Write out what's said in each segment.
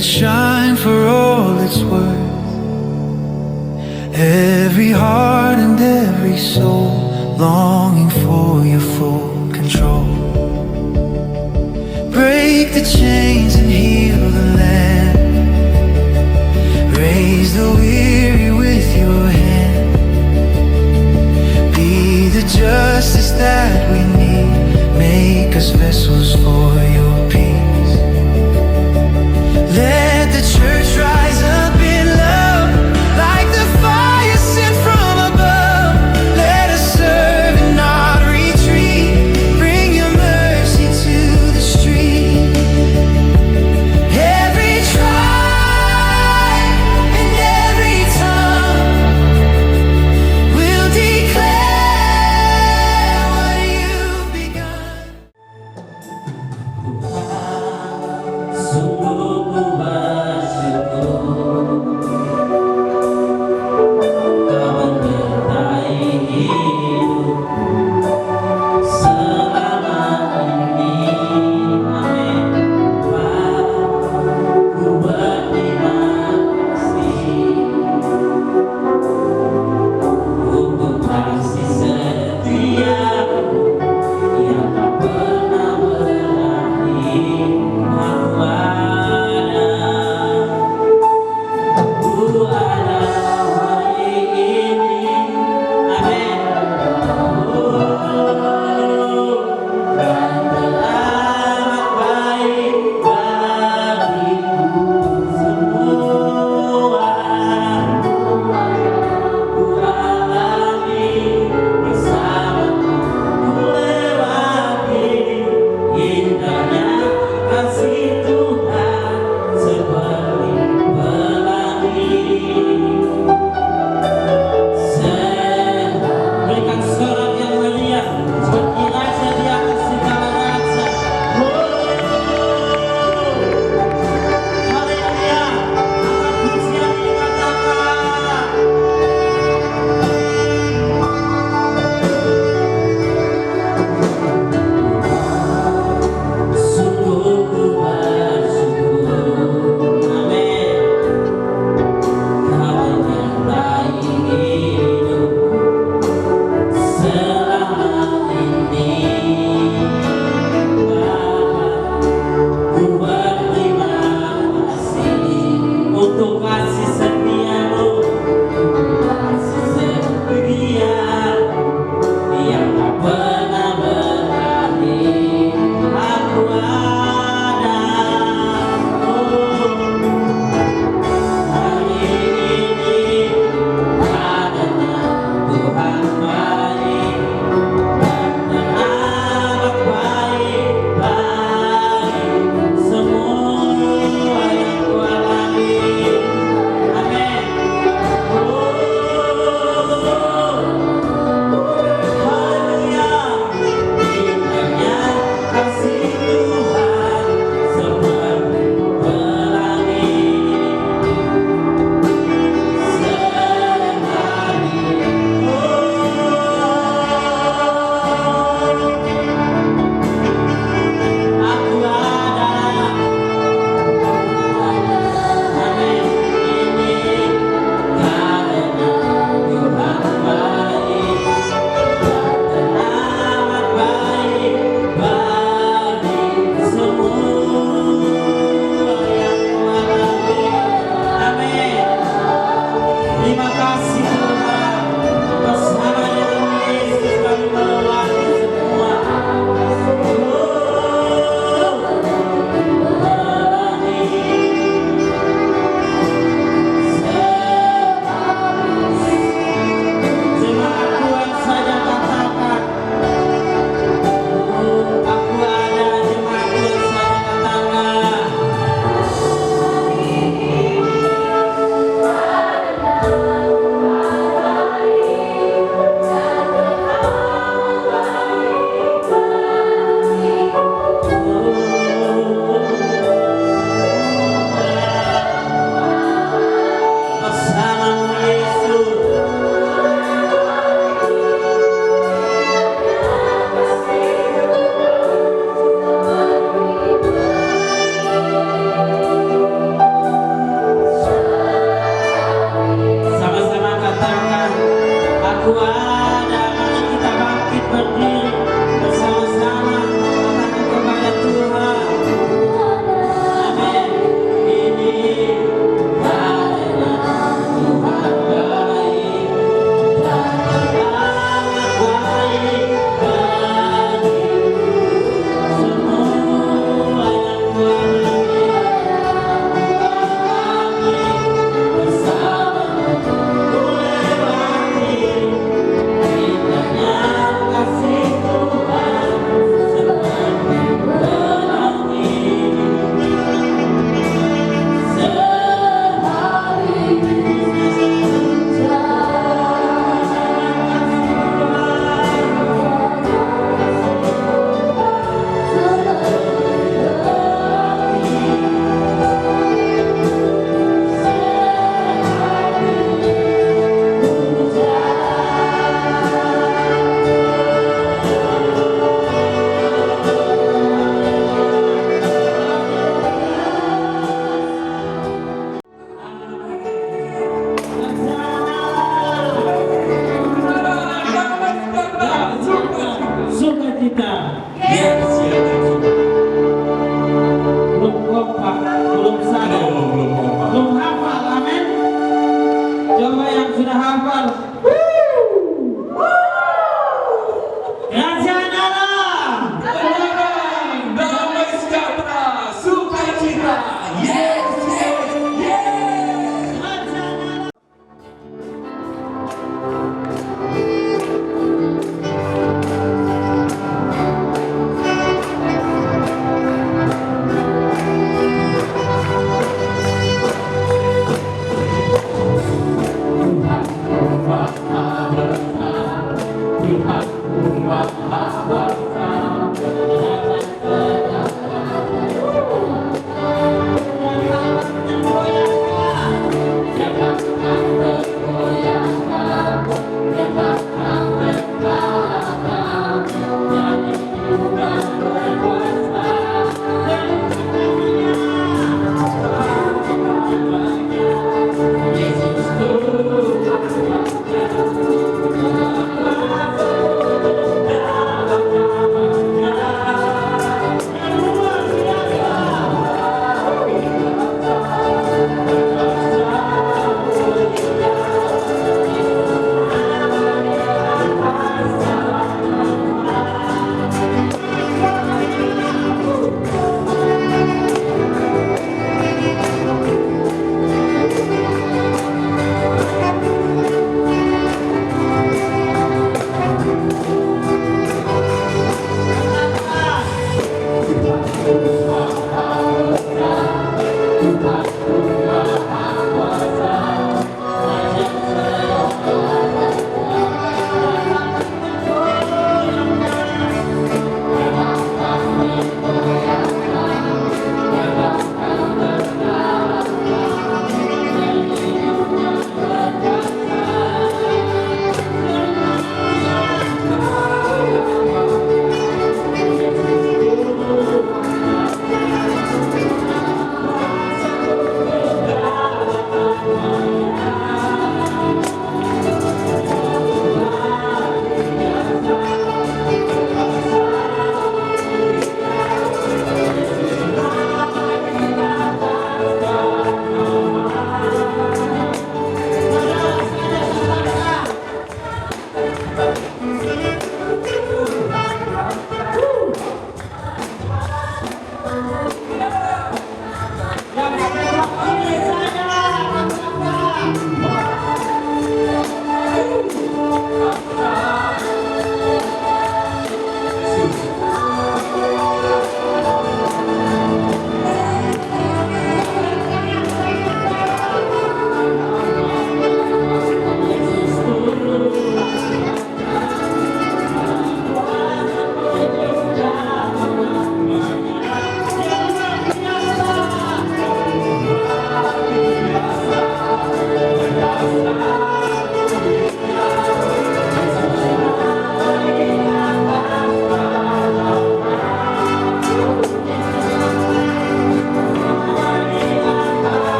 it shine for all it's worth. Every heart and every soul longing for your full control. Break the chains and heal the land. Raise the weary with your hand. Be the justice that we need. Make us vessels for your peace. Let the church rise up in love, like the fire sent from above. Let us serve and not retreat. Bring your mercy to the street. Every tribe and every tongue will declare what you've begun.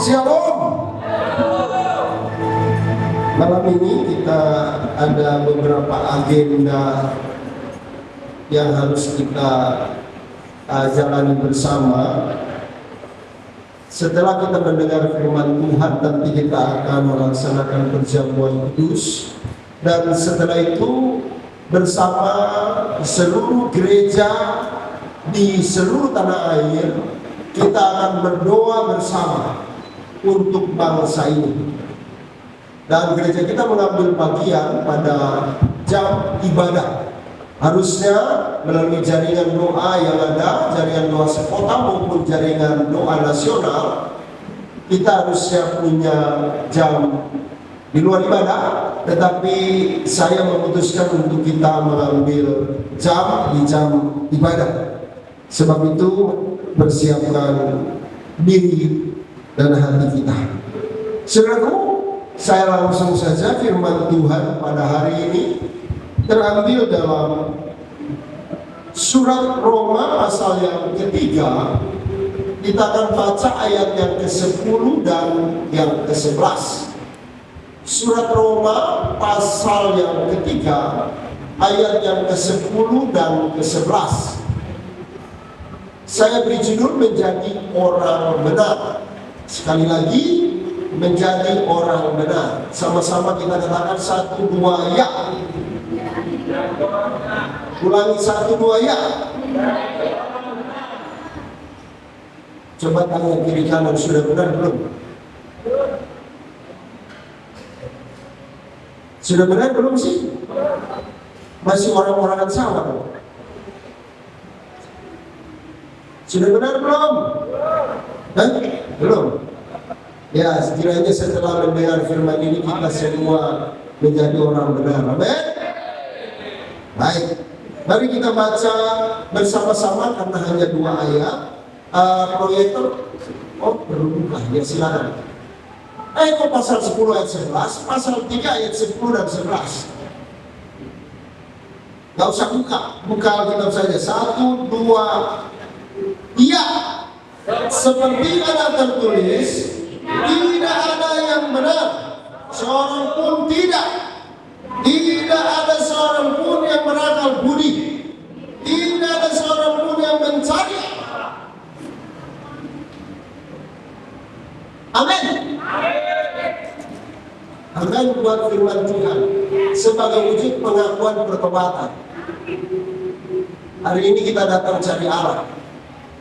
Shalom. Malam ini kita ada beberapa agenda yang harus kita jalani bersama. Setelah kita mendengar firman Tuhan, nanti kita akan melaksanakan perjamuan kudus. Dan setelah itu bersama seluruh gereja di seluruh tanah air, kita akan berdoa bersama untuk bangsa ini. Dan gereja kita mengambil bagian pada jam ibadah. Harusnya melalui jaringan doa yang ada, jaringan doa sekota maupun jaringan doa nasional, kita harusnya punya jam di luar ibadah, tetapi saya memutuskan untuk kita mengambil jam di jam ibadah. Sebab itu persiapkan diri dan hati kita. Saudaraku, saya langsung saja firman Tuhan pada hari ini terambil dalam surat Roma pasal yang ketiga. Kita akan baca ayat yang ke-10 dan yang ke-11. Surat Roma pasal yang ketiga, ayat yang ke-10 dan ke-11. Saya beri judul menjadi orang benar. Sekali lagi, menjadi orang benar. Sama-sama kita katakan 1, 2 ya. Ulangi 1, 2 ya. Coba tanya kiri kanan, sudah benar belum? Sudah benar belum sih? Masih orang-orangan sama dong? Sudah benar belum? Hah? Belum? Ya, sekiranya setelah mendengar firman ini kita semua menjadi orang benar. Amin. Baik, mari kita baca bersama-sama karena hanya 2 ayat. Proyektor, belum buka, ya silakan. Kok pasal 10 ayat 11, pasal 3 ayat 10 dan 11. Gak usah buka Alkitab saja. 1, 2, iya. Seperti ada tertulis, tidak ada yang benar, seorang pun tidak. Tidak ada seorang pun yang berakal budi. Tidak ada seorang pun yang mencari. Amin. Amin buat firman Tuhan sebagai wujud pengakuan pertobatan. Hari ini kita datang cari Allah,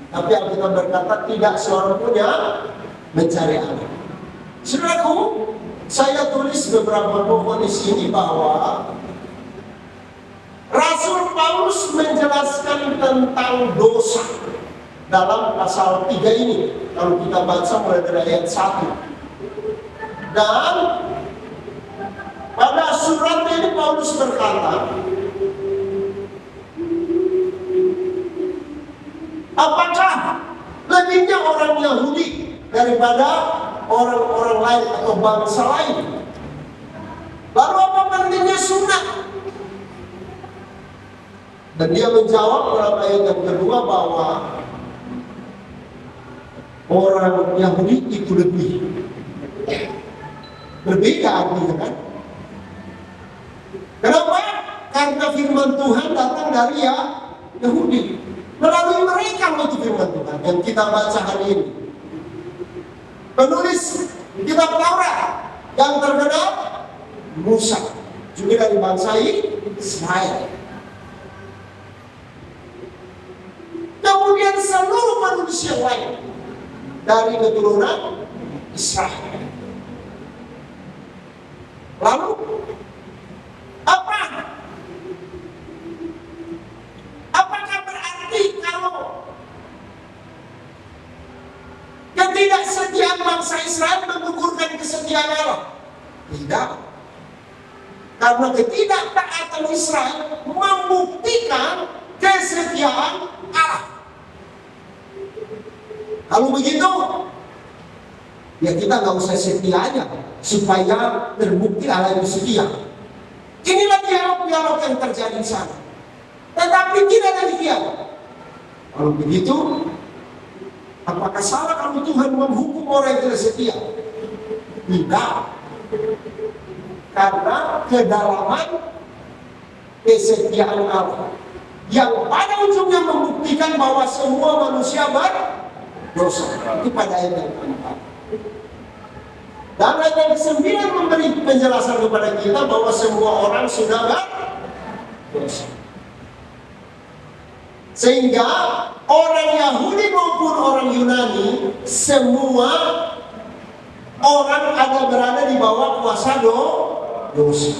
tapi Alkitab berkata tidak seorang pun yang mencari Allah. Saudaraku, saya tulis beberapa pokok di sini bahwa Rasul Paulus menjelaskan tentang dosa dalam pasal 3 ini. Kalau kita baca mulai dari ayat 1. Dan pada surat ini Paulus berkata, apakah lebihnya orang Yahudi daripada orang-orang lain atau bangsa lain? Lalu apa pentingnya sunat? Dan dia menjawab dalam ayat yang kedua bahwa orang Yahudi itu lebih berbeda artinya kan? Kenapa? Karena firman Tuhan datang dari Yahudi. Melalui mereka itu firman Tuhan yang kita baca hari ini. Penulis kitab Taurat yang terkenal Musa, juga dari bangsa Israel. Kemudian seluruh manusia lain dari keturunan Israel. Lalu apa? Apakah berarti kalau ketidaksetiaan bangsa Israel menggugurkan kesetiaan Allah? Tidak. Karena ketidaktaatan Israel membuktikan kesetiaan Allah. Kalau begitu, ya kita nggak usah setianya supaya terbukti Allah itu setia. Inilah dialog-dialog yang terjadi di sana. Tetapi tidak demikian. Kalau begitu, apakah salah kalau Tuhan menghukum orang yang tidak setia? Tidak. Karena kedalaman kesetiaan Allah yang pada ujungnya membuktikan bahwa semua manusia dosa. Itu pada ayat yang keempat. Dan ayat yang ke-9 memberi penjelasan kepada kita bahwa semua orang sudah berdosa. Sehingga orang Yahudi maupun orang Yunani, semua orang ada berada di bawah kuasa dosa.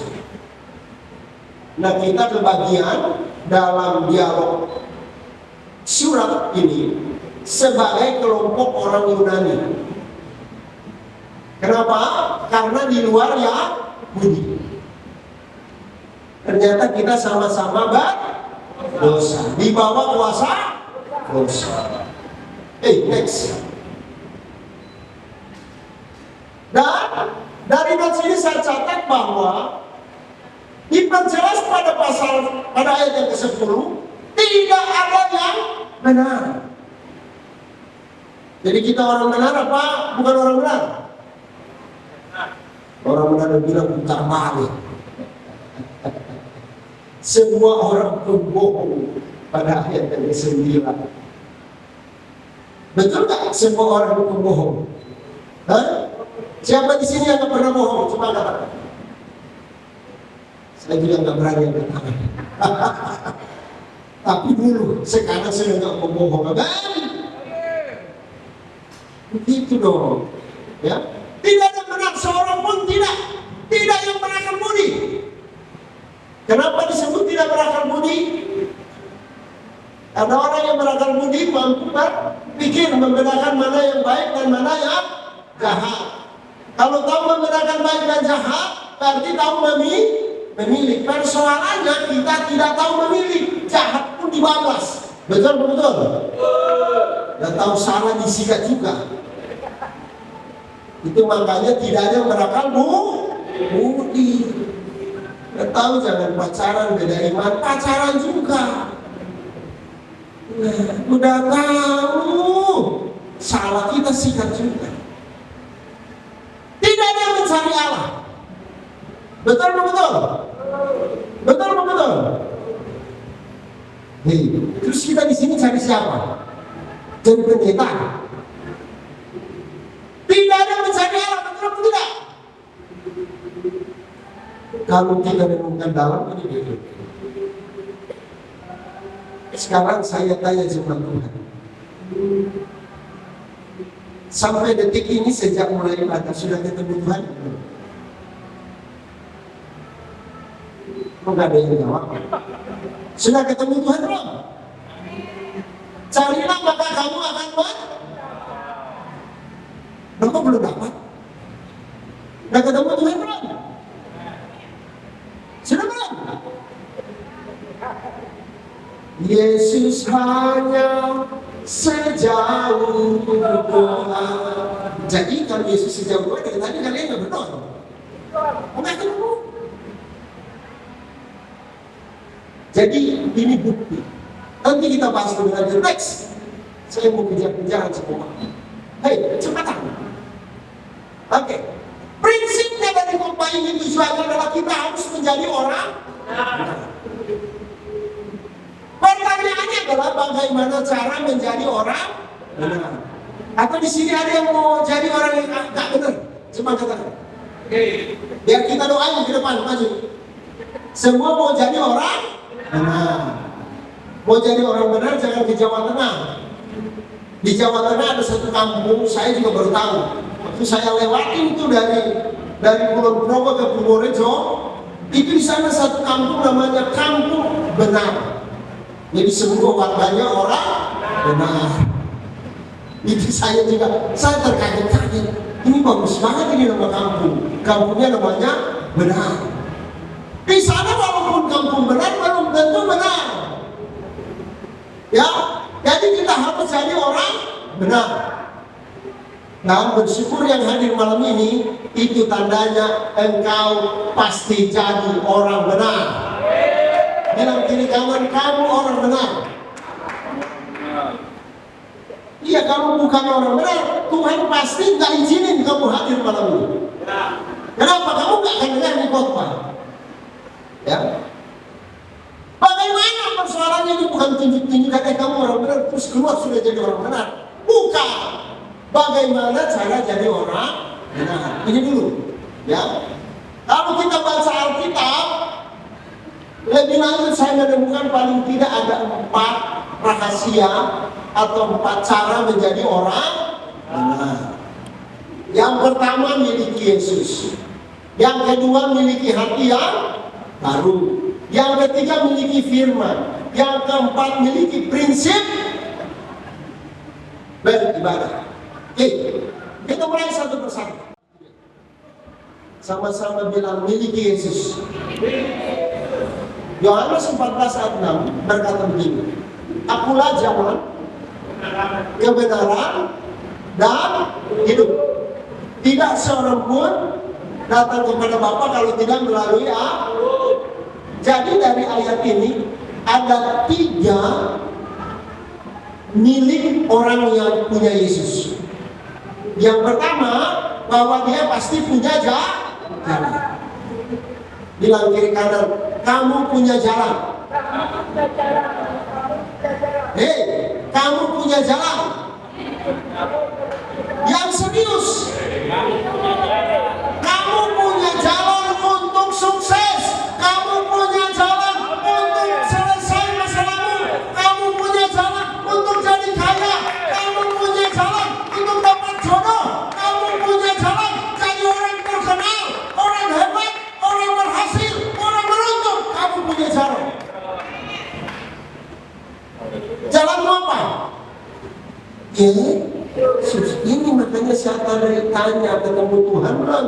Nah, kita kebagian dalam dialog surat ini sebagai kelompok orang Yunani. Kenapa? Karena di luar Yahudi. Ternyata kita sama-sama berdosa, di bawah kuasa dosa. Next. Dan dari notes ini saya catat bahwa diperjelas pada ayat yang ke-10, tidak ada yang benar. Jadi kita orang benar apa bukan orang benar? Orang benar bilang putar balik. Semua orang pembohong pada ayat yang ke-9. Betul nggak semua orang pembohong? Siapa di sini yang nggak pernah bohong? Coba katakan. Saya juga nggak berani angkat tangan. Tapi dulu, sekarang saya nggak membohong. Begitu dong, ya. Tidak ada benar seorang pun tidak yang berakal budi. Kenapa disebut tidak berakal budi? Karena orang yang berakal budi mampu berpikir membedakan mana yang baik dan mana yang jahat. Kalau tahu membedakan baik dan jahat, berarti tahu memilih. Persoalannya kita tidak tahu memilih, jahat pun dibablas. Betul? Dan tahu salah disikat juga. Itu makanya tidak ada yang berakal budi. Tahu jangan pacaran beda iman, pacaran juga. Udah tahu salah kita sikat juga. Tidak ada yang mencari Allah. Betul. Terus kita di sini cari siapa? Jadi pendeta. Tidak ada yang mencari Allah, betul atau tidak? Kalau kita renungkan dalam ini betul. Sekarang saya tanya sama Tuhan. Sampai detik ini sejak mulai ibadah sudah ketemu Tuhan? Enggak ada yang jawab. Sudah ketemu Tuhan belum? Carilah maka kamu akan Kenapa belum dapat? Sudah ketemu Tuhan belum? Sudah belum? Yesus hanya sejauh doa. Jadi kalau Yesus sejauh doa, dari tadi kalian nggak berdoa. Enggak ketemu. Jadi ini bukti. Nanti kita bahas lebih lanjut. Next, saya mau kejar-kejaran semua. Hei, cepatan. Oke. Prinsipnya dari khotbah ini tujuannya adalah kita harus menjadi orang. Pertanyaannya adalah bagaimana cara menjadi orang benar. Atau di sini ada yang mau jadi orang yang nggak benar? Coba katakan. Biar kita doain ke depan, maju. Semua mau jadi orang benar. Mau jadi orang benar jangan ke Jawa Tengah. Di Jawa Tengah ada satu kampung, saya juga baru tahu. Waktu saya lewatin itu dari Kulon Progo ke Purworejo, itu di sana satu kampung namanya Kampung Benar. Jadi semua warganya orang benar. Itu saya terkaget-kaget. Ini bagus banget ini nama kampung. Kampungnya namanya Benar. Di sana walaupun kampung benar belum tentu benar. Ya, jadi kita harus jadi orang benar. Dan bersyukur yang hadir malam ini, itu tandanya engkau pasti jadi orang benar. Bilang kiri kanan, kamu orang benar. Iya, kamu bukan orang benar, Tuhan pasti nggak izinin kamu hadir malam ini. Kenapa? Kamu nggak akan dengar di khotbah. Ya. Bagaimana persoalannya? Ini bukan tunjuk-tunjukkan kamu orang benar terus keluar sudah jadi orang benar. Bukan. Bagaimana cara jadi orang benar? Ini dulu, ya. Kalau kita baca Alkitab, lebih lanjut saya menemukan paling tidak ada 4 rahasia atau 4 cara menjadi orang benar. Yang pertama, miliki Yesus. Yang kedua, miliki hati yang baru. Yang ketiga, miliki firman. Yang keempat, miliki prinsip beribadah. Oke, kita mulai satu persatu. Sama-sama bilang miliki Yesus. Yohanes 14 ayat 6 berkata begini, akulah jalan, kebenaran, dan hidup. Tidak seorang pun datang kepada Bapa kalau tidak melalui aku. Jadi dari ayat ini ada 3 milik orang yang punya Yesus. Yang pertama, bahwa dia pasti punya jalan. Bilang kiri kanan, kamu punya jalan. Hei, kamu punya jalan. Yang serius, kamu punya jalan untuk sukses. Kamu punya jalan untuk selesai masalahmu. Kamu punya jalan untuk jadi kaya. Kamu punya jalan untuk dapat jodoh. Kamu punya jalan jadi orang terkenal, orang hebat, orang berhasil, orang beruntung. Kamu punya jalan. Jalanmu apa? Ini makanya saya tanya ketemu Tuhan belum.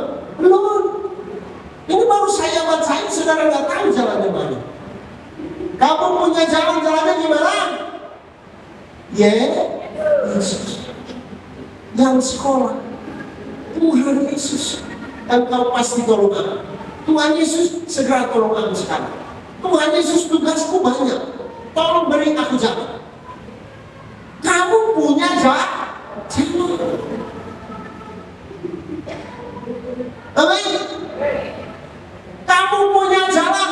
Ini baru saya bacain, saudara nggak tahu jalannya mana. Kamu punya jalannya gimana? Yesus. Yang sekolah Tuhan Yesus. Engkau pasti tolong aku. Tuhan Yesus segera tolong aku sekarang. Tuhan Yesus, tugasku banyak. Tolong beri aku jalan. Kamu punya jalan. Amin. Kamu punya jalan,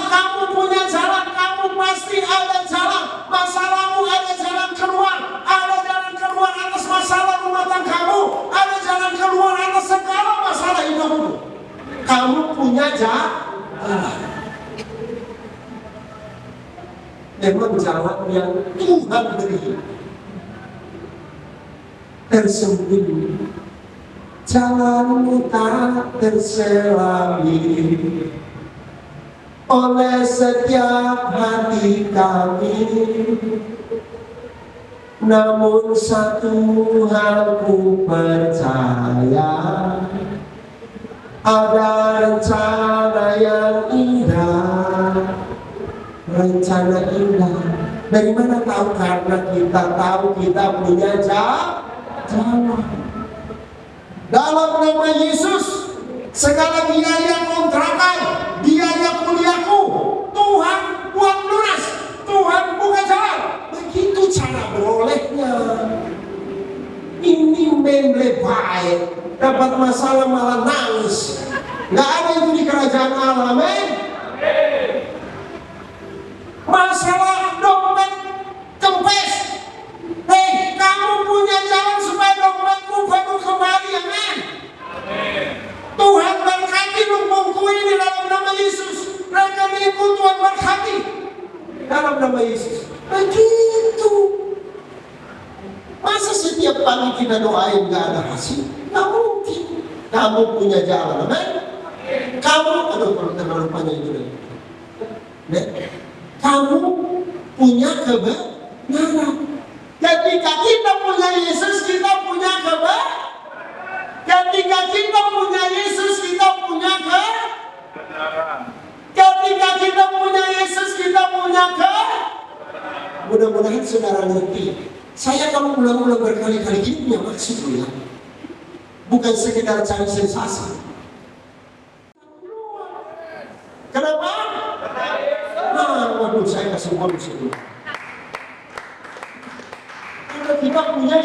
kamu pasti ada jalan. Masalahmu ada jalan keluar, atas masalah rumah tanggamu, ada jalan keluar atas segala masalah hidupmu. Kamu punya jalan. Memang jalan yang Tuhan beri tersembunyi, jalanmu tak terselami oleh setiap hati kami. Namun satu hal ku percaya, ada rencana yang indah. Rencana indah. Dari mana tahu? Karena kita tahu kita punya jalan. Dalam nama Yesus, segala biaya kontrakan, biaya kuliahku, Tuhan buat lunas, Tuhan buka jalan. Begitu cara berolehnya. Ini membelai, dapat masalah malah nangis. Nggak ada itu di kerajaan Allah. Amin. Masalah dompet kempes. Hei, kamu punya jalan supaya dompetmu penuh kembali. Amin. Tuhan berkati lumbungku ini dalam nama Yesus. Rekeningku Tuhan berkati dalam nama Yesus. Begitu. Masa setiap pagi kita doain gak ada hasil? Gak mungkin. Kamu punya jalan. Amin. Kamu, kalau terlalu panjang itu deh. Kamu punya kebenaran. Ketika kita punya Yesus, kita punya kebenaran. Ketika kita punya Yesus, kita punya kebenaran. Ketika kita punya Yesus, kita punya kebenaran. Mudah-mudahan saudara ngerti. Saya kalau ulang-ulang berkali-kali ini punya maksud loh ya. Bukan sekedar cari sensasi. Kenapa? Waduh, saya kasih bonus dulu. Karena kita punya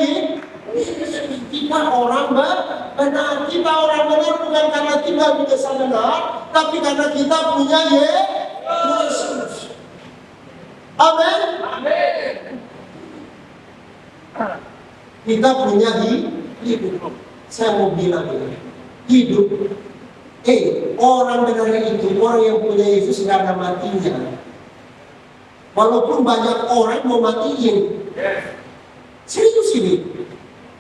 kita orang benar. Kita orang benar bukan karena kita bisa benar, tapi karena kita punya Yesus. Amin. Kita punya hidup. Saya mau bilang ya, hidup. Orang benar itu, orang yang punya Yesus nggak ada matinya. Walaupun banyak orang mau matiin. Serius ini.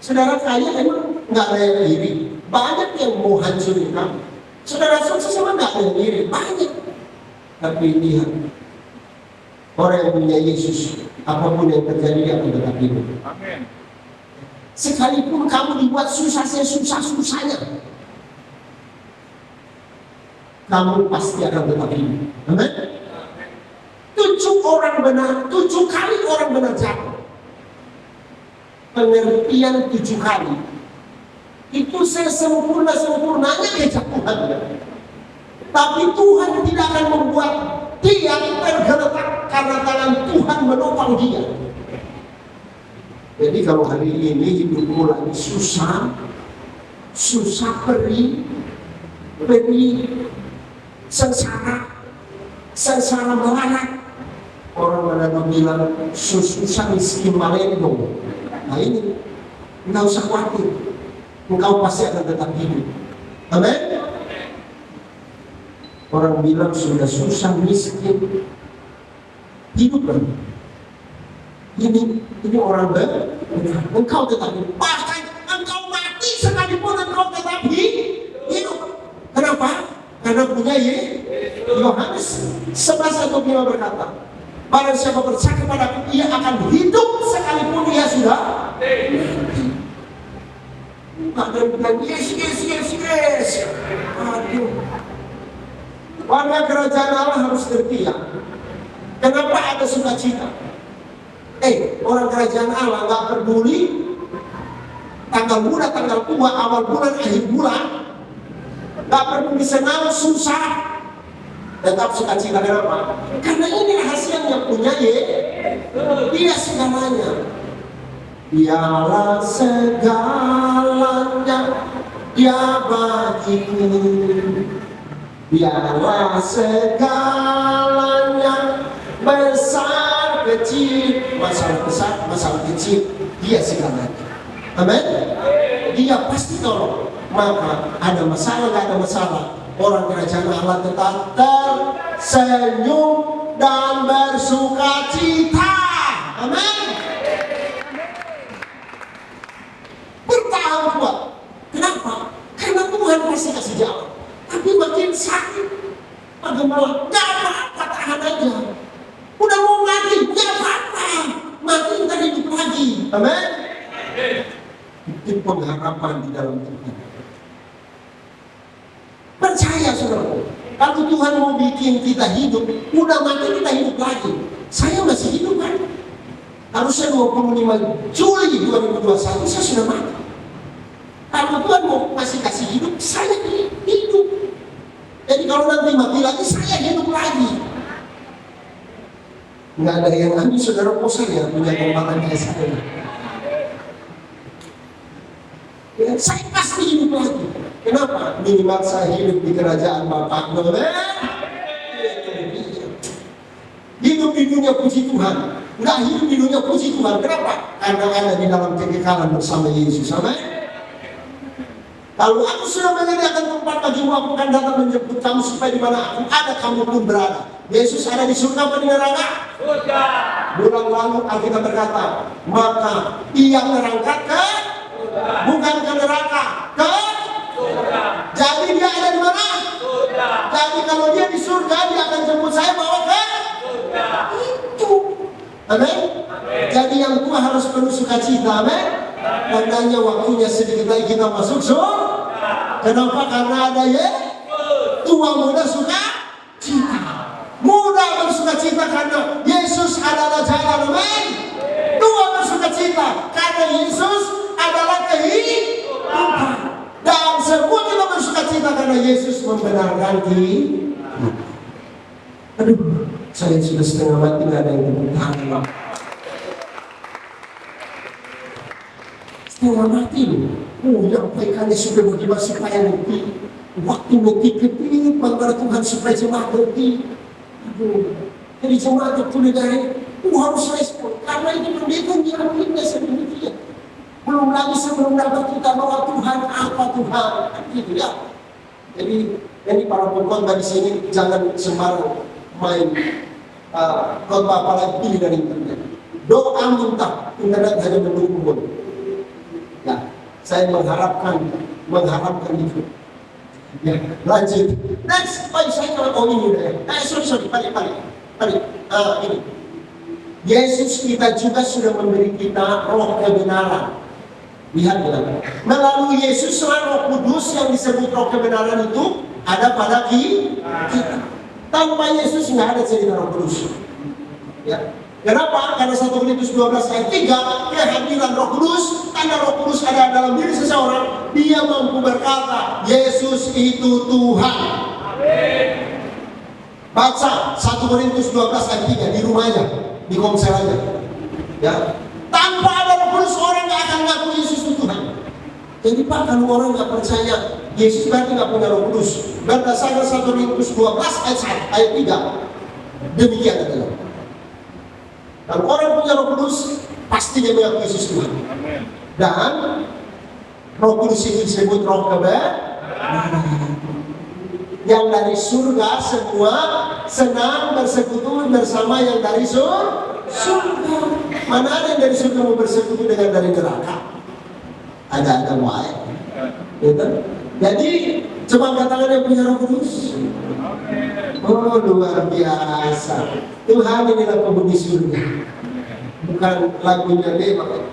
Saudara kaya emang nggak ada yang iri. Banyak yang mau hancurin kamu. Saudara sukses emang nggak ada yang iri. Banyak. Tapi lihat, orang yang punya Yesus, apapun yang terjadi dia akan tetap hidup. Amin. Sekalipun kamu dibuat susah-susahnya, kamu pasti akan tetap hidup. Amin. 7 kali orang benar jatuh. Pengertian 7 kali itu sesempurna-sempurnanya kejatuhan. Tapi Tuhan tidak akan membuat dia tergeletak karena tangan Tuhan menopang dia. Jadi kalau hari ini hidupmu lagi susah perih, sengsara melarat, orang mana bilang susah miskin malendo. Nah ini, enggak usah khawatir, engkau pasti akan tetap hidup. Amin. Orang bilang sudah susah miskin, hidup kan? Ini orang benar. Engkau tetap hidup. Bahkan engkau mati sekalipun engkau tetap hidup. Kenapa? Karena punya Yohanes 11:5 berkata, barang siapa percaya kepadaku, ia akan hidup sekalipun ia sudah mati. Ada bilang yes. Aduh. Warga kerajaan Allah harus tertiak. Kenapa ada sukacita? Orang kerajaan Allah nggak peduli tanggal muda, tanggal tua, awal bulan, akhir bulan, nggak peduli senang, susah, tetap sukacita. Kenapa? Karena ini rahasianya punya dia segalanya. Dialah segalanya, dia bagiku. Dialah segalanya, besar kecil, masalah besar, masalah kecil, dia segalanya. Amin. Dia pasti tolong. Maka ada masalah, gak ada masalah, orang kerajaan Allah tetap tersenyum dan bersukacita. Amin. Bertahan kuat. Kenapa? Karena Tuhan pasti kasih jalan. Tapi makin sakit, bagaimana? Gak apa-apa, tahan aja. Udah mau mati, gak apa-apa, mati ntar hidup lagi. Amin. Itu pengharapan di dalam Tuhan. Percaya saudara, kalau Tuhan mau bikin kita hidup, udah mati kita hidup lagi. Saya masih hidup kan? Harusnya 25 Juli 2021 saya sudah mati. Kalau Tuhan mau masih kasih hidup, saya hidup. Jadi kalau nanti mati lagi, saya hidup lagi. Nggak ada yang aneh saudara, saya punya kembangan kayak saya. Ya, saya pasti hidup lagi. Kenapa? Minimal saya hidup di kerajaan Bapa. Hidup di dunia puji Tuhan. Nggak hidup di dunia puji Tuhan. Kenapa? Karena ada di dalam kekekalan bersama Yesus. Amin. Kalau aku sudah menyediakan tempat bagimu, aku akan datang menjemput kamu supaya di mana aku ada, kamu pun berada. Yesus ada di surga apa di neraka? Surga. Bulan lalu Alkitab berkata, maka ia merangkat ke surga. Bukan ke neraka, ke surga. Jadi dia ada di mana? Surga. Jadi kalau dia di surga, dia akan jemput saya bawa ke surga. Itu. Amin. Jadi yang tua harus penuh sukacita. Amin. Tandanya waktunya sedikit lagi kita masuk surga. Kenapa? Karena ada tua muda suka cita. Muda bersuka cita karena Yesus adalah jalan. Amin. Tua bersuka cita karena Yesus adalah kehidupan. Dan semua kita bersuka cita karena Yesus membenarkan kehidupan. Aduh, saya sudah setengah mati, nggak ada yang bertahan. Setengah mati loh. Nyampaikannya sudah bagaimana supaya ngerti. Waktu ngerti bagaimana Tuhan supaya jemaat ngerti. Aduh, jadi jemaat itu dari harus respon. Karena itu pendeta diambilnya sedemikian. Belum lagi sebelum dapat kita bahwa Tuhan apa Tuhan, gitu ya. Jadi ini para pengkhotbah di sini jangan sembarang main khotbah apalagi pilih dari internet. Doa minta, internet hanya mendukung. Ya, saya mengharapkan itu. Ya, lanjut. Next, saya kalau ini udah ya. Sorry, balik. Ini. Yesus kita juga sudah memberi kita roh kebenaran. Lihat ya. Melalui Yesus Roh Kudus yang disebut roh kebenaran itu ada pada kita. Tanpa Yesus nggak ada cerita Roh Kudus. Ya. Kenapa? Karena 1 Korintus 12 ayat 3, kehadiran Roh Kudus, karena Roh Kudus ada dalam diri seseorang, dia mampu berkata, Yesus itu Tuhan. Amin. Baca 1 Korintus 12 ayat 3 di rumah aja, di komsel aja. Ya. Tanpa ada Roh Kudus orang nggak akan ngaku Yesus itu Tuhan. Jadi Pak, kalau orang nggak percaya Yesus berarti nggak punya Roh Kudus. Berdasarkan 1 Korintus 12 ayat 3, demikian adalah. Kalau orang punya Roh Kudus, pasti dia mengakui Yesus Tuhan. Dan Roh Kudus itu disebut Roh kebenaran. Yang dari surga semua senang bersekutu bersama yang dari surga. Mana ada yang dari surga mau bersekutu dengan dari neraka? Ada wae. Gitu. Jadi coba katakan yang punya Roh Kudus. Oh, luar biasa. Tuhan inilah penghuni surga. Bukan lagunya lewat,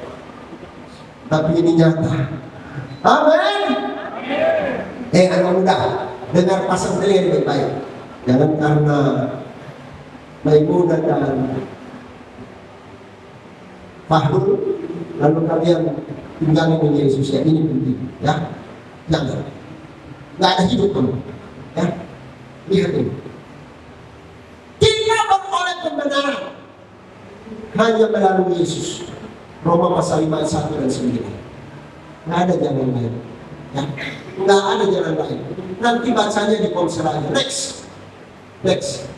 tapi ini nyata. Amin. Anak muda, dengar pasang telinga baik-baik. Jangan karena Maimunah dan Fahrul lalu kalian tinggalin Yesus ya. Ini penting ya. Jangan. Nggak ada hidup kamu. Ya. Lihat ini. Kita beroleh kebenaran hanya melalui Yesus. Roma pasal 5 ayat 1 dan 9. Nggak ada jalan lain. Ya. Nggak ada jalan lain. Nanti bacanya di ponsel aja. Next.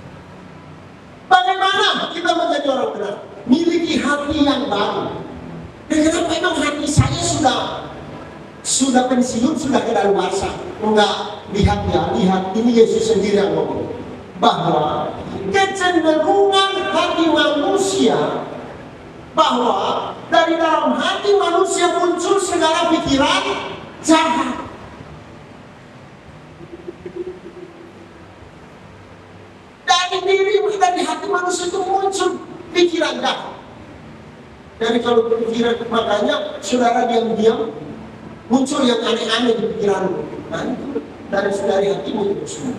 Bagaimana kita menjadi orang benar? Miliki hati yang baru. Dan kenapa emang hati saya sudah pensiun, sudah kedaluarsa? Enggak, lihat ini Yesus sendiri yang ngomong bahwa kecenderungan hati manusia, bahwa dari dalam hati manusia muncul segala pikiran jahat. Dari hati manusia itu muncul pikiran jahat. Dari kalau pikiran, makanya saudara diam-diam muncul yang aneh-aneh di pikiranmu. Nah, itu dari hatimu itu semua.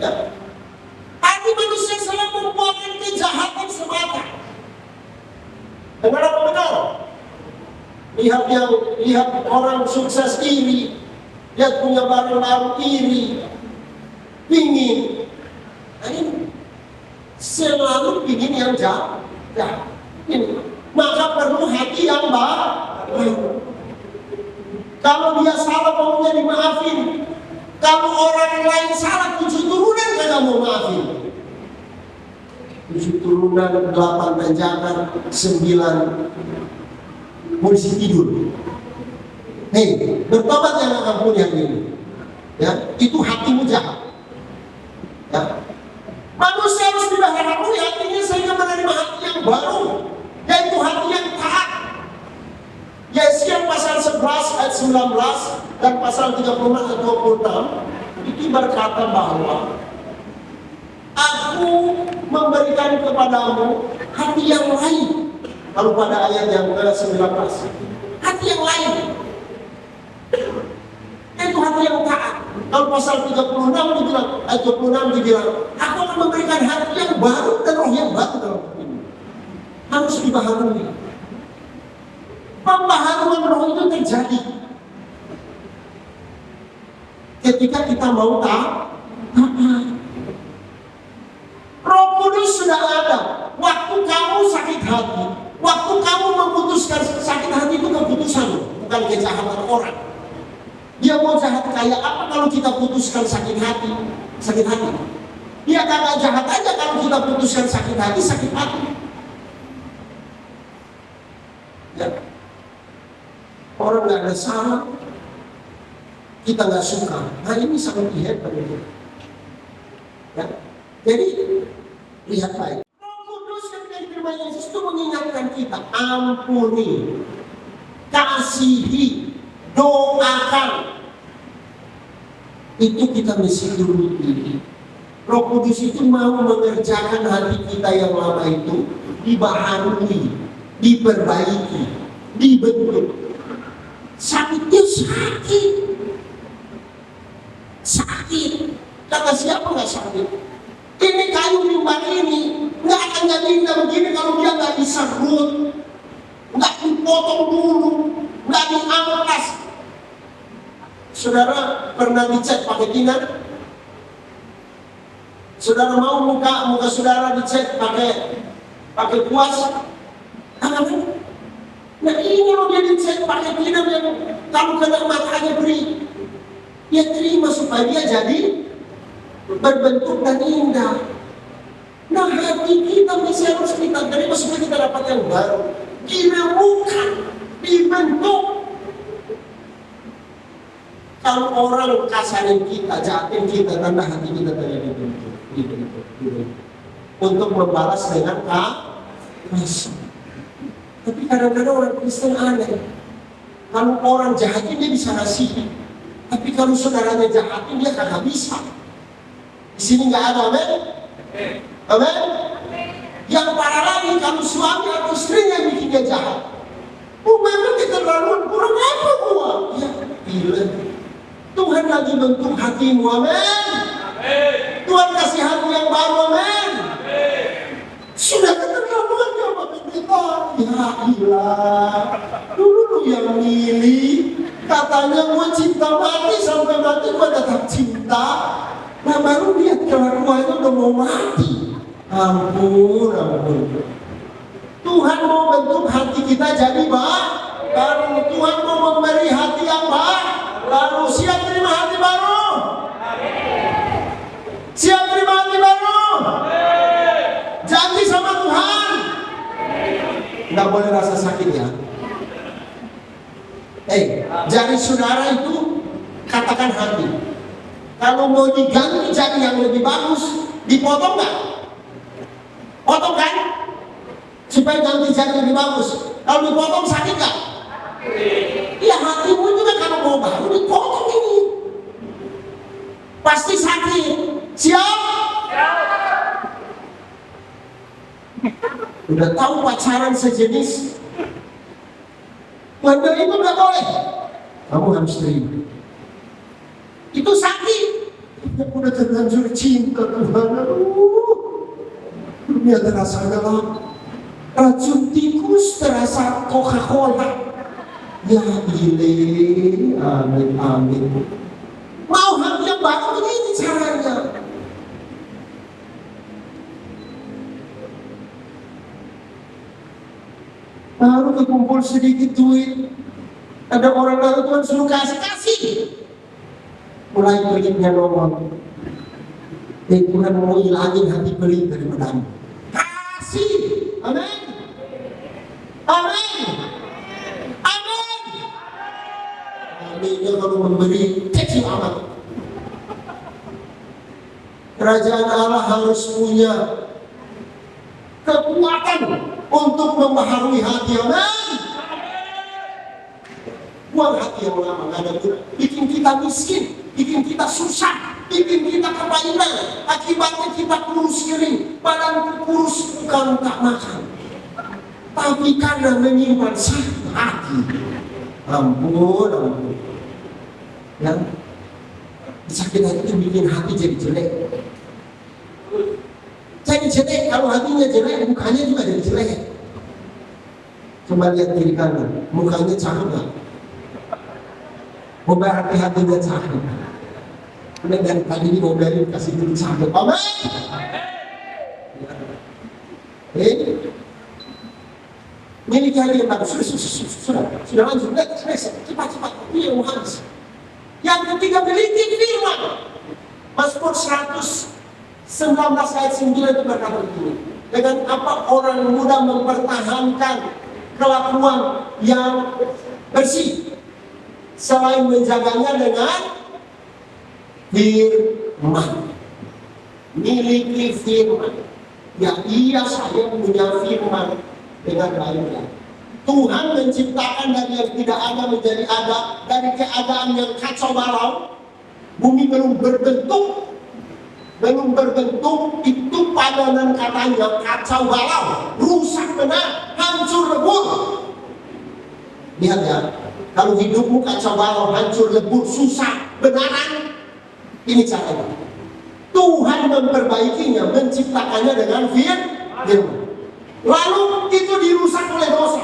Ya. Hati manusia selalu membuatkan kejahatan semata. Benar apa benar? Lihat orang sukses iri, lihat punya barang baru iri, pingin. Nah, ini selalu pingin yang jahat. Ini. Maka perlu hati yang baru. Kalau dia salah maunya dimaafin. Kalau orang lain salah 7 turunan nggak mau maafin. 7 turunan, 8 tanjakan, 9 polisi tidur. Hei, bertobat yang akan punya ini. Ya, itu hatimu jahat. Ya. Manusia harus dibaharui hatinya sehingga menerima hati yang baru, yaitu hati yang taat. Yesaya pasal 11 ayat 19 dan pasal 36 ayat 26 itu berkata bahwa aku memberikan kepadamu hati yang lain. Lalu pada ayat yang ke-19, hati yang lain, itu hati yang taat. Kalau pasal 36 dibilang, ayat 26 dibilang, aku akan memberikan hati yang baru dan roh yang baru dalam hati ini. Harus dibaharui. Pembaharuan roh itu terjadi ketika kita mau taat. Roh Kudus sudah ada. Waktu kamu sakit hati, waktu kamu memutuskan sakit hati itu keputusan, bukan kejahatan orang. Dia mau jahat kayak apa kalau kita putuskan sakit hati? Sakit hati. Dia kagak jahat aja kalau kita putuskan sakit hati, sakit hati. Ya. orang nggak ada salah, kita nggak suka. Nah ini sangat hebat itu. Ya. Jadi lihat baik. Roh Kudus ketika firman Yesus itu mengingatkan kita, ampuni, kasihi, doakan. Itu kita mesti turuti. Roh Kudus itu mau mengerjakan hati kita yang lama itu dibaharui, diperbaiki, dibentuk. Sakitnya sakit. Kata siapa nggak sakit? Ini kayu mimbar ini nggak akan jadi indah begini kalau dia nggak diserut, nggak dipotong dulu, nggak diangkas. Saudara pernah dicat pakai tingan? Saudara mau muka saudara dicat pakai kuas? Nah ini loh dia dicat pakai tingan yang kalau kena matanya beri. Dia terima supaya dia jadi berbentuk dan indah. Nah hati kita mesti harus kita terima supaya kita dapat yang baru. Dirembukan, dibentuk. Kalau orang kasarin kita, jahatin kita, tanda hati kita tadi dibentuk. Untuk membalas dengan kasih. Tapi kadang-kadang orang Kristen aneh. Kalau orang jahatin dia bisa kasihi. Tapi kalau saudaranya jahatin dia kagak bisa. Di sini nggak ada, amin? Amin? Yang parah lagi kalau suami atau istrinya yang bikin dia jahat. Oh memang keterlaluan, kurang apa gua? Ya gila. Tuhan lagi bentuk hatimu, amin? Tuhan kasih hati yang baru, amin? Sudah keterlaluan ya Pak Pendeta. Ya gila. Dulu lu yang milih. Katanya gue cinta mati, sampai mati gue tetap cinta. Nah baru lihat kelakuannya udah mau mati. Ampun. Tuhan mau bentuk hati kita jadi baru. Tuhan mau memberi hati yang baru. Siap terima hati baru? Siap terima hati baru? Janji sama Tuhan. Nggak boleh rasa sakit ya. Jari saudara itu katakan hati. Kalau mau diganti jari yang lebih bagus, dipotong nggak? Potong kan? Supaya ganti jari lebih bagus. Kalau dipotong sakit nggak? Iya hatimu juga kalau mau baru dipotong ini. Pasti sakit. Siap? Udah tahu pacaran sejenis? Benda itu nggak boleh. Kamu harus terima. Itu sakit. Kita udah terlanjur cinta Tuhan. Dunia terasa gelap. Racun tikus terasa Coca-Cola. Ya gile. Amin. Mau hati yang baru begini caranya. Baru kekumpul sedikit duit, ada orang lalu Tuhan suruh kasih. Mulai pelitnya ngomong, Tuhan mau hilangin hati pelit dari badanmu. Kasih, amin. Aminnya kalau memberi kecil amat. Kerajaan Allah harus punya kekuatan untuk membaharui hati, amin. Buang hati yang lama, gak ada guna. Bikin kita miskin, bikin kita susah, bikin kita kepahitan. Akibatnya kita kurus kering, badan kurus bukan tak makan, tapi karena menyimpan sakit hati. Ampun. Ya, sakit hati itu bikin hati jadi jelek. Jadi jelek, kalau hatinya jelek, mukanya juga jadi jelek. Coba lihat kiri kanan, mukanya cakep gak? Mobil hati-hatinya cakep. Karena dari tadi ini mobil kasih diri cakep. Amin. Miliki hati yang bagus. Sudah lanjut. Cepat. Ini yang habis. Yang ketiga, miliki firman. Mazmur 119 ayat 9 itu berkata begini. Dengan apa orang muda mempertahankan kelakuan yang bersih? selain menjaganya dengan firman. Miliki firman. Ya iya, saya punya firman dengan baiknya. Tuhan menciptakan dari yang tidak ada menjadi ada, dari keadaan yang kacau balau. Bumi belum berbentuk, itu padanan katanya kacau balau, rusak benar, hancur lebur. Lihat ya, kalau hidupmu kacau balau, hancur lebur, susah benaran, ini caranya. Tuhan memperbaikinya, menciptakannya dengan firman. Lalu itu dirusak oleh dosa.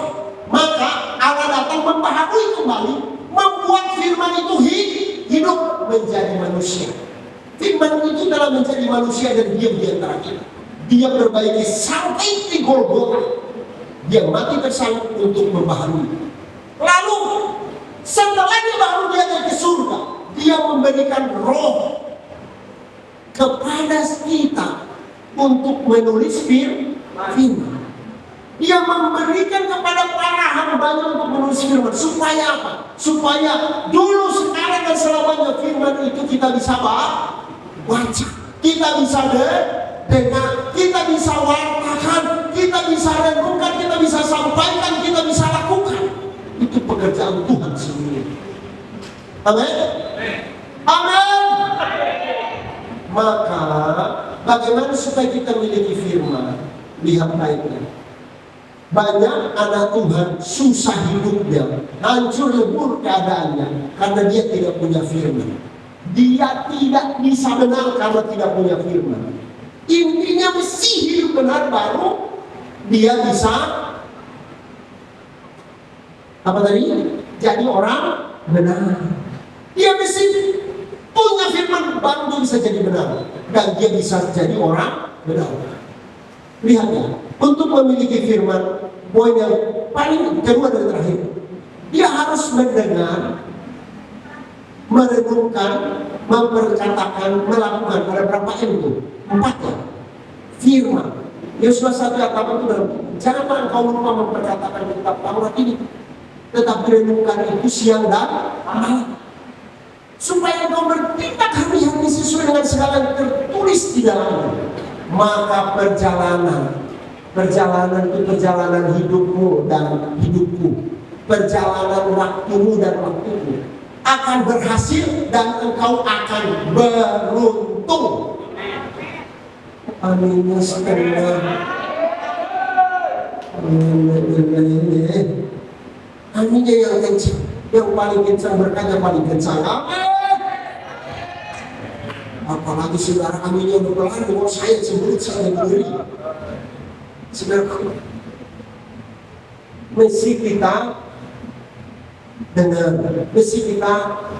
Maka Allah datang membaharui kembali, membuat firman itu hidup menjadi manusia. Firman itu telah menjadi manusia dan diam di antara kita. Dia perbaiki sampai di Golgota. Dia mati tersalib untuk membaharui. Lalu setelah dia baru dia ke surga, dia memberikan roh kepada kita untuk menulis firman. Dia memberikan kepada para hambanya untuk menulis firman. Supaya apa? Supaya dulu, sekarang, dan selamanya firman itu kita bisa baca, kita bisa dengar, kita bisa wartakan, kita bisa renungkan, kita bisa sampaikan, kita bisa lakukan. Itu pekerjaan Tuhan sendiri. Amin. Amin. Maka bagaimana supaya kita memiliki firman? Lihat baiknya. Banyak anak Tuhan susah hidupnya, hancur lebur keadaannya karena dia tidak punya firman. Dia tidak bisa benar karena tidak punya firman. Intinya mesti hidup benar, baru dia bisa apa tadi? Jadi orang benar. Dia mesti punya firman, baru dia bisa jadi benar, dan dia bisa jadi orang benar. Lihat ya, untuk memiliki firman, poin yang paling kedua dan terakhir, dia harus mendengar, merenungkan, memperkatakan, melakukan. Ada berapa M itu? 4 ya. Firman. Yesus 1 ayat 8 itu dalam, janganlah engkau lupa memperkatakan kitab Taurat ini, tetapi renungkan itu siang dan malam, supaya engkau bertindak hari-hari sesuai dengan segala yang tertulis di dalamnya. Maka perjalanan itu perjalanan hidupmu dan hidupku, perjalanan waktumu dan waktuku akan berhasil dan engkau akan beruntung. Aminnya setengah. Aminnya yang kencang, yang paling kencang, berkatnya paling kencang. Amin. Apalagi saudara aminnya udah pelan, kalau saya cemburu, saya ngeri. Saudara, mesti kita dengar, mesti kita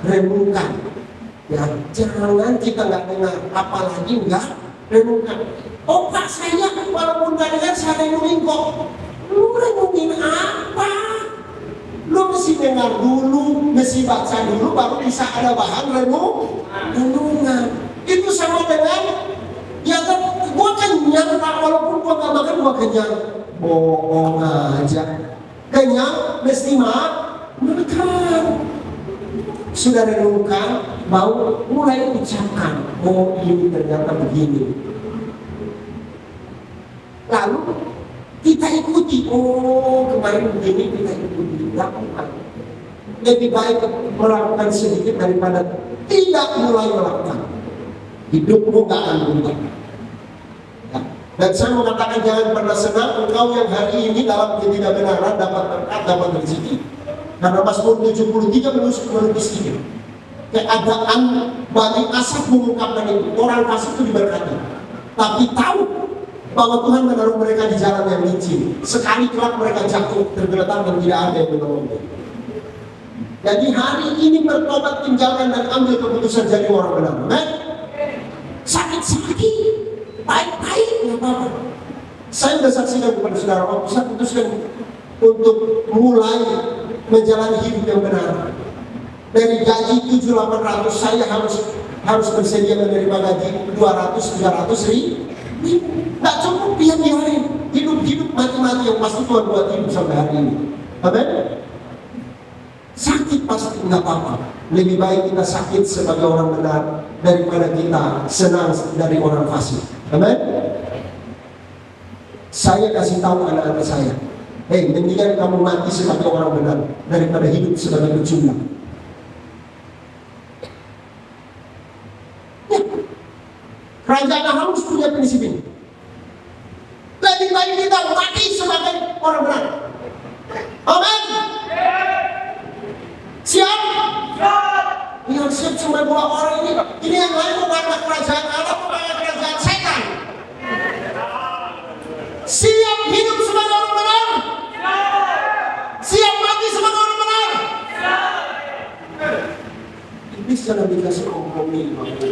renungkan. Ya, jangan kita nggak dengar, apalagi nggak renungkan. Oh Pak, saya walaupun nggak dengar, saya renungin kok. Lu renungin apa? Lu mesti dengar dulu, mesti baca dulu, baru bisa ada bahan renungan. Itu sama dengan, ya kan, gua kenyang Pak, walaupun gua nggak makan, gua kenyang. Bohong aja. Kenyang mesti makan. Sudah renungkan, baru mulai ucapkan, oh ini ternyata begini. Lalu kita ikuti, oh kemarin begini, kita ikuti, lakukan. Lebih baik melakukan sedikit daripada tidak mulai melakukan. Hidupmu gak akan berubah. Ya. Dan saya mau katakan, jangan pernah senang engkau yang hari ini dalam ketidakbenaran dapat berkat, dapat rezeki. Karena Mazmur 73 menukis ini. Keadaan Bani Asaf mengungkapkan itu, orang fasik itu diberkati, tapi tahu bahwa Tuhan menaruh mereka di jalan yang licin. Sekali kelak mereka jatuh, tergeletak dan tidak ada yang menolongnya. Jadi hari ini bertobat, tinggalkan dan ambil keputusan jadi orang benar. Amen. Sakit-sakit, baik-baik, ya Bapak. Saya sudah saksikan kepada saudara, waktu saya putuskan untuk mulai menjalani hidup yang benar. Dari gaji 700-800, saya harus bersedia menerima gaji 200-300 ribu. Nggak cukup, biarin hidup mati-mati yang pasti Tuhan buat hidup sampai hari ini. Amin. Sakit pasti nggak apa-apa. Lebih baik kita sakit sebagai orang benar daripada kita senang dari orang fasik. Amin. Saya kasih tahu anak-anak saya, hei, mendingan kamu mati sebagai orang benar daripada hidup sebagai pecundang. Ya. Kerajaan harus punya prinsip ini. Lebih baik kita mati sebagai orang benar. Amin. Siap? Yang siap cuma 2 orang ini. Ini yang lain bukan kerajaan Allah, bukan kerajaan setan. Siap hidup sebagai orang benar? Siap mati sebagai orang benar? Iblis jangan dikasih kompromi.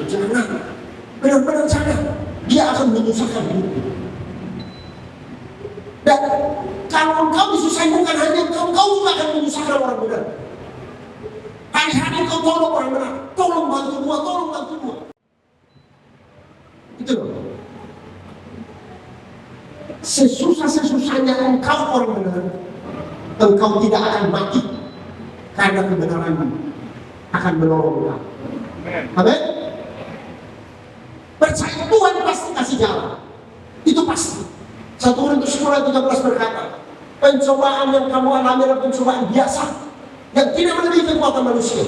Jangan. Benar-benar jangan. Dia akan menyusahkan hidup. Dan kalau engkau disusahin bukan hanya engkau juga akan menyusahkan orang benar. Hari-hari kau tolong orang benar, tolong bantu dua. Itu loh. Sesusah-sesusahnya engkau orang benar, engkau tidak akan mati karena kebenaranmu akan menolong engkau. Amin. Percaya Tuhan pasti kasih jalan. Itu pasti. 1 Korintus 10:13 berkata, pencobaan yang kamu alami adalah pencobaan biasa yang tidak melebihi kekuatan manusia.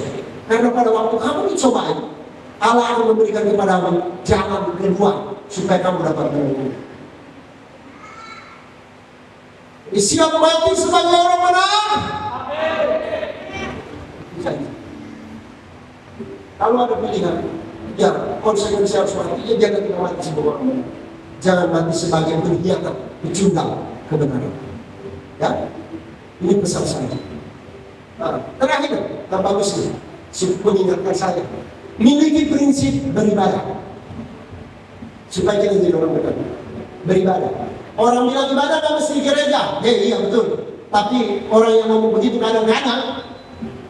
Karena pada waktu kamu dicobai, Allah akan memberikan kepadamu jalan keluar supaya kamu dapat menolong. Siap mati sebagai orang benar. Bisa. Kalau ada pilihan, ya konsekuensi harus mati. Ya jangan kita mati sebagai orang benar. Jangan mati sebagai pengkhianat, pecundang kebenaran. Ya, ini pesan saya. Nah, terakhir, yang bagus nih, mengingatkan saya, miliki prinsip beribadah supaya kita jadi orang benar. Beribadah. Orang bilang ibadah kan mesti di gereja, iya betul. Tapi orang yang ngomong begitu kadang-kadang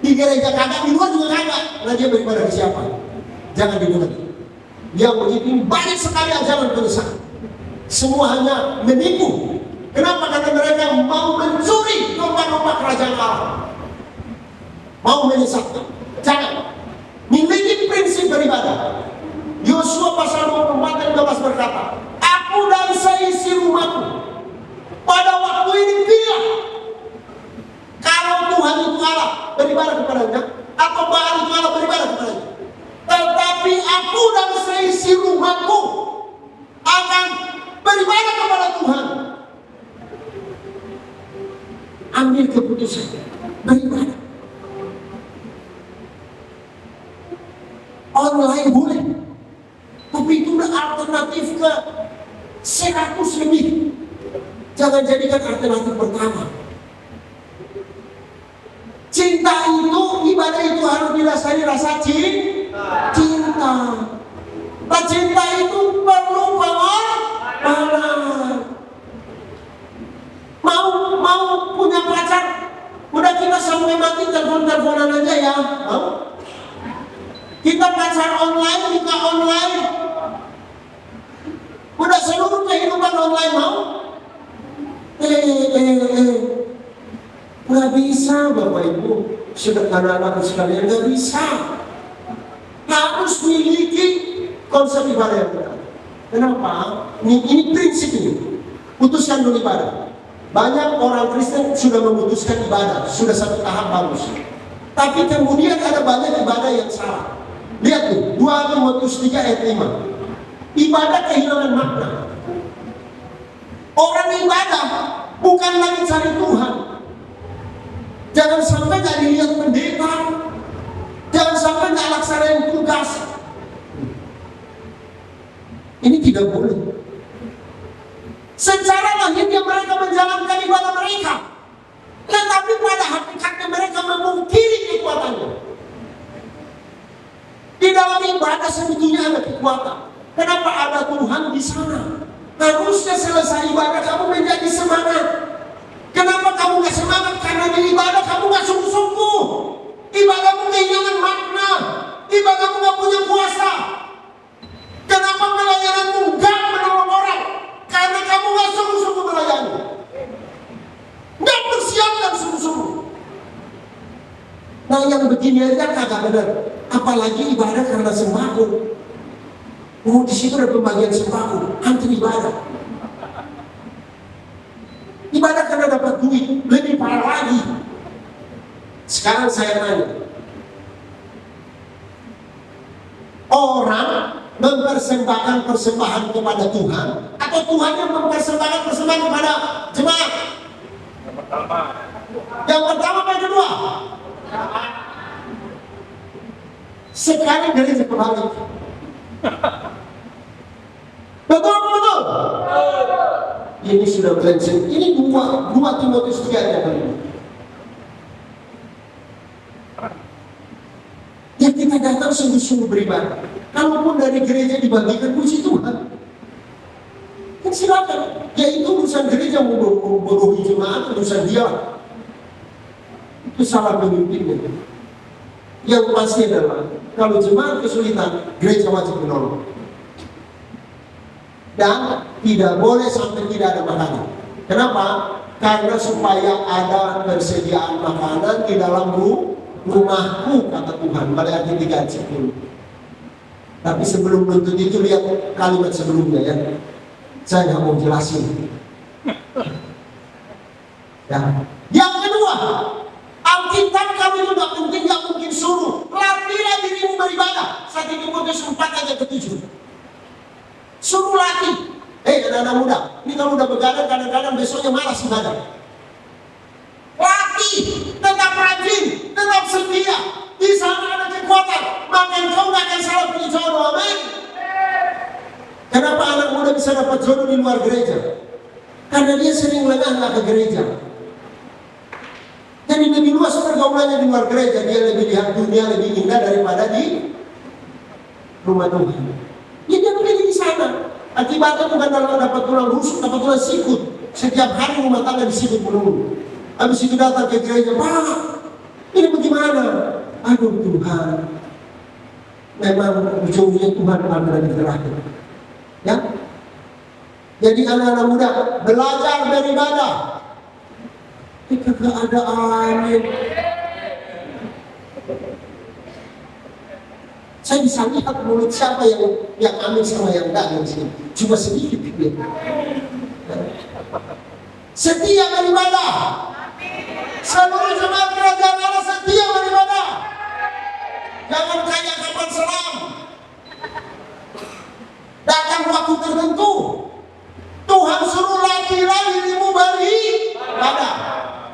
di gereja kagak, di luar juga kagak. Nah dia beribadah ke siapa? Jangan didengar. Yang begitu ini banyak sekali ajaran penyesat. Semua hanya menipu. Kenapa? Karena mereka mau mencuri domba-domba kerajaan Allah. Mau menyesatkan. Jangan. Miliki prinsip beribadah. Yosua pasal 24 ayat 12 berkata, aku dan seisi rumahku pada waktu ini bilang, kalau Tuhan itu Allah, beribadah kepadanya, atau Baal itu Allah, beribadah kepadanya. Tetapi aku dan seisi rumahku akan beribadah kepada Tuhan. Ambil keputusan beribadah. Online boleh, tapi itu udah alternatif ke 100 lebih. Jangan jadikan alternatif pertama. Cinta itu, ibadah itu harus didasari rasa cinta. Nah, cinta itu perlu pengorbanan. Mau punya pacar, udah kita sampai mati telepon-teleponan aja ya. Mau? Kita pacar online, nikah online, udah seluruh kehidupan online mau? Nggak bisa Bapak Ibu, sudah anak-anak sekalian, nggak bisa. Harus memiliki konsep ibadah yang benar. Kenapa? Ini prinsip ini. Putuskan dulu ibadah. Banyak orang Kristen sudah memutuskan ibadah, sudah satu tahap bagus. Tapi kemudian ada banyak ibadah yang salah. Lihat tuh, 2 Timotius 3 ayat 5. Ibadah kehilangan makna. Orang ibadah bukan lagi cari Tuhan. Jangan sampai gak dilihat pendeta. Jangan sampai gak laksanain tugas. Ini tidak boleh. Secara lahirnya mereka menjalankan ibadah mereka, tetapi pada hakikatnya mereka memungkiri kekuatannya. Di dalam ibadah sebetulnya ada kekuatan. Kenapa ada Tuhan di sana? Harusnya selesai ibadah kamu menjadi semangat. Kenapa kamu gak semangat? Karena di ibadah kamu gak sungguh-sungguh. Ibadahmu kehilangan makna. Ibadahmu gak punya kuasa. Kenapa pelayananmu gak menolong orang? Karena kamu gak sungguh-sungguh melayani. Gak persiapkan sungguh-sungguh. benar. Apalagi ibadah karena sembako. Oh, di situ ada pembagian sembako, antri ibadah. Ibadah karena dapat duit, lebih parah lagi. Sekarang saya tanya, orang mempersembahkan persembahan kepada Tuhan atau Tuhan yang mempersembahkan persembahan kepada jemaat? Yang pertama apa yang kedua? Sekarang gereja kebalik. Betul apa betul? Ini sudah berlangsung. Ini dua Timotius 3 ayat 5. Ya kita datang sungguh-sungguh beribadah. Kalaupun dari gereja dibagikan, puji Tuhan. Kan silakan. Ya itu urusan gereja membodohi jemaat, urusan dia. Itu salah pemimpinnya. Yang pasti adalah kalau jemaat kesulitan, gereja wajib menolong. Dan tidak boleh sampai tidak ada makanan. Kenapa? Karena supaya ada persediaan makanan di dalam rumahku, kata Tuhan. Maleakhi 3 ayat 10. Tapi sebelum menuntut itu, lihat kalimat sebelumnya ya. Saya nggak mau jelasin. Ya. Yang kedua, Alkitab kami itu nggak mungkin suruh. Latihlah dirimu beribadah. 1 Timotius 4 ayat 7. Suruh latih. Anak-anak muda, ini kalau udah begadang kadang-kadang besoknya malas ibadah. Latih, tetap rajin, tetap setia. Di sana ada kekuatan, maka engkau nggak akan salah pilih jodoh. Amin. Kenapa anak muda bisa dapat jodoh di luar gereja? Karena dia sering lengah ke gereja. Jadi lebih luas pergaulannya di luar gereja. Dia lebih lihat dunia lebih indah daripada di rumah Tuhan. Ya dia pilih di sana. Akibatnya bukan dapat tulang rusuk, dapat tulang sikut. Setiap hari rumah tangga disikut melulu. Habis itu datang ke gereja, Pak, ini bagaimana? Aduh Tuhan, memang ujungnya Tuhan benar-benar digerakkan. Ya, jadi anak-anak muda belajar beribadah. Ketika ada angin, saya bisa lihat mulut siapa yang amin sama yang enggak di sini. Cuma sedikit ya. Setia beribadah. Seluruh jemaat kerajaan Allah setia beribadah. Jangan tanya kapan selam. Datang waktu tertentu. Tuhan suruh latihlah dirimu beribadah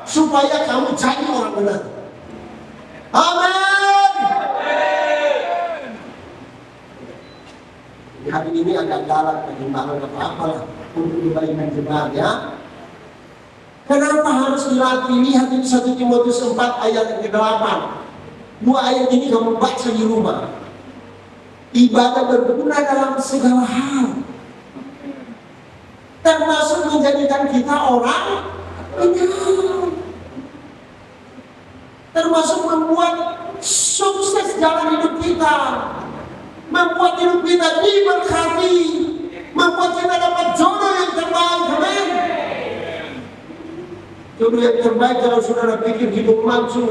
supaya kamu jadi orang benar. Amin. Hari ini agak galak pertimbangan apa-apa lah untuk kebaikan jemaat ya. Kenapa harus dilatih? Lihat itu 1 Timotius 4 ayat ke-8. 2 ayat ini kamu baca di rumah. Ibadah berguna dalam segala hal, termasuk menjadikan kita orang benar, termasuk membuat sukses jalan hidup kita, membuat hidup kita diberkati, membuat kita dapat jodoh yang terbaik. Amin. Jodoh yang terbaik kalau saudara pikir hidup langsung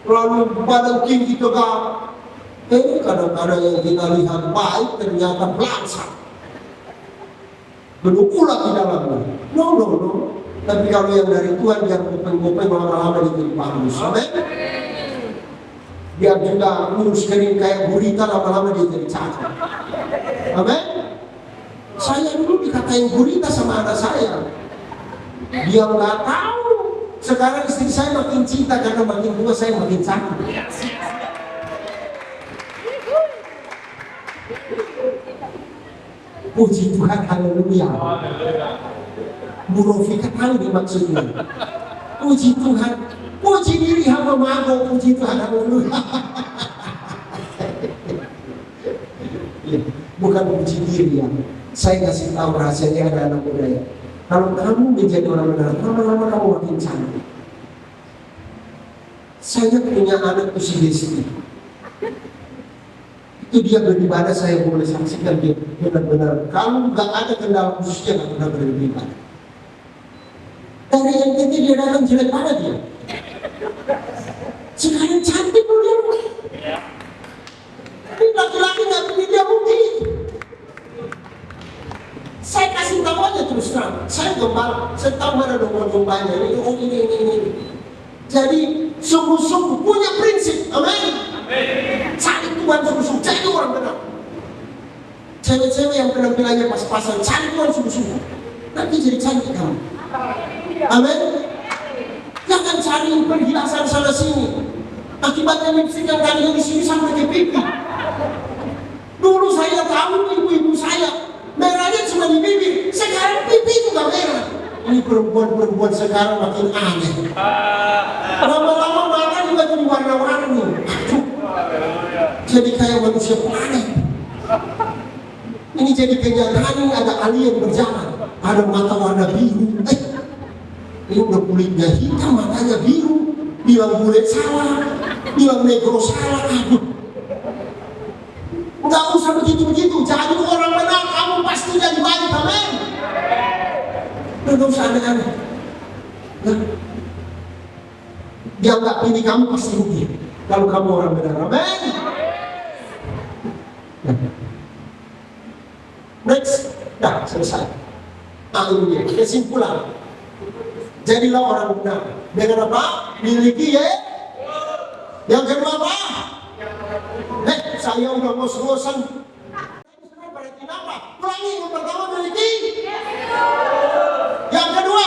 lalu badan tinggi tegak. Kadang-kadang yang kita lihat baik ternyata belangsang, berukulah di dalamnya. No. Tapi kalau yang dari Tuhan yang gopeng-gopeng lama-lama jadi bagus. Amin. Biar juga urus kering kayak gurita, lama-lama dia jadi cakep. Amin. Saya dulu dikatain gurita sama anak saya. Dia nggak tahu. Sekarang istri saya makin cinta karena makin tua saya makin cakep. Puji Tuhan, haleluya. Bu Rofika tahu nih maksudnya. Puji Tuhan. Puji diri hamba mago, puji Tuhan, haleluya. Bukan puji diri ya. Saya kasih tahu rahasianya anak-anak muda ya. Kalau kamu menjadi orang benar, lama-lama kamu makin cantik. Saya punya anak si Desi. Itu dia beribadah, saya boleh saksikan dia benar-benar. Kalau nggak ada kendala khususnya nggak pernah beribadah. Dari yang kecil dia datang jelek banget dia. Sekarang cantik loh dia. Tapi laki-laki nggak pilih dia mungkin. Saya kasih tahu aja terus terang. Saya gembala, saya tahu mana domba-dombanya. Ini. Jadi sungguh-sungguh punya prinsip. Amin. Cari Tuhan sungguh-sungguh. Jadi orang benar. Cewek-cewek yang penampilannya pas-pasan, cari Tuhan sungguh-sungguh. Nanti jadi cantik kamu. Amin. Jangan cari perhiasan sana sini. Akibatnya lipstik yang tadinya di sini sampai ke pipi. Dulu saya tahu ibu-ibu saya merahnya cuma di bibir. Sekarang pipi juga merah. Ini perempuan-perempuan sekarang makin aneh. Lama-lama mata juga jadi warna-warni. Jadi kayak manusia planet. Ini jadi kenyataan, ini ada alien berjalan. Ada mata warna biru. Ini udah kulitnya hitam, matanya biru. Bilang bule salah, bilang negro salah. Aduh. Nggak usah begitu-begitu. Jadi orang benar, kamu pasti jadi baik. Amin. Nggak usah aneh-aneh. Dia nggak pilih kamu pasti rugi. Kalau kamu orang benar. Amin. Next, dah selesai. Ini dia kesimpulan. Jadilah orang benar. Dengan apa? Miliki ya. Yang kedua apa? Saya udah ngos-ngosan. Berarti apa? Ulangi, yang pertama miliki. Yang kedua.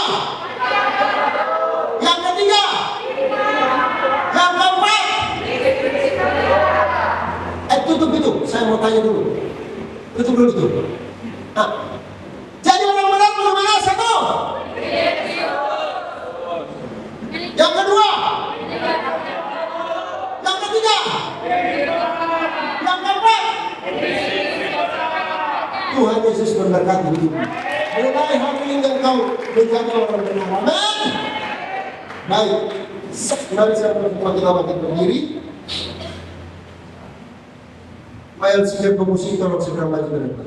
Yang ketiga. Yang keempat. Tutup itu. Saya mau tanya dulu. Tutup dulu itu. Nah, jadi orang benar bagaimana? Satu. Yang kedua. Yang ketiga. Yang keempat. Tuhan Yesus memberkati hidupmu. Mulai hari ini engkau menjadi orang benar. Amin. Baik. Mari saya kita makin berdiri. Mael sikap pemusik tolong segera maju ke depan.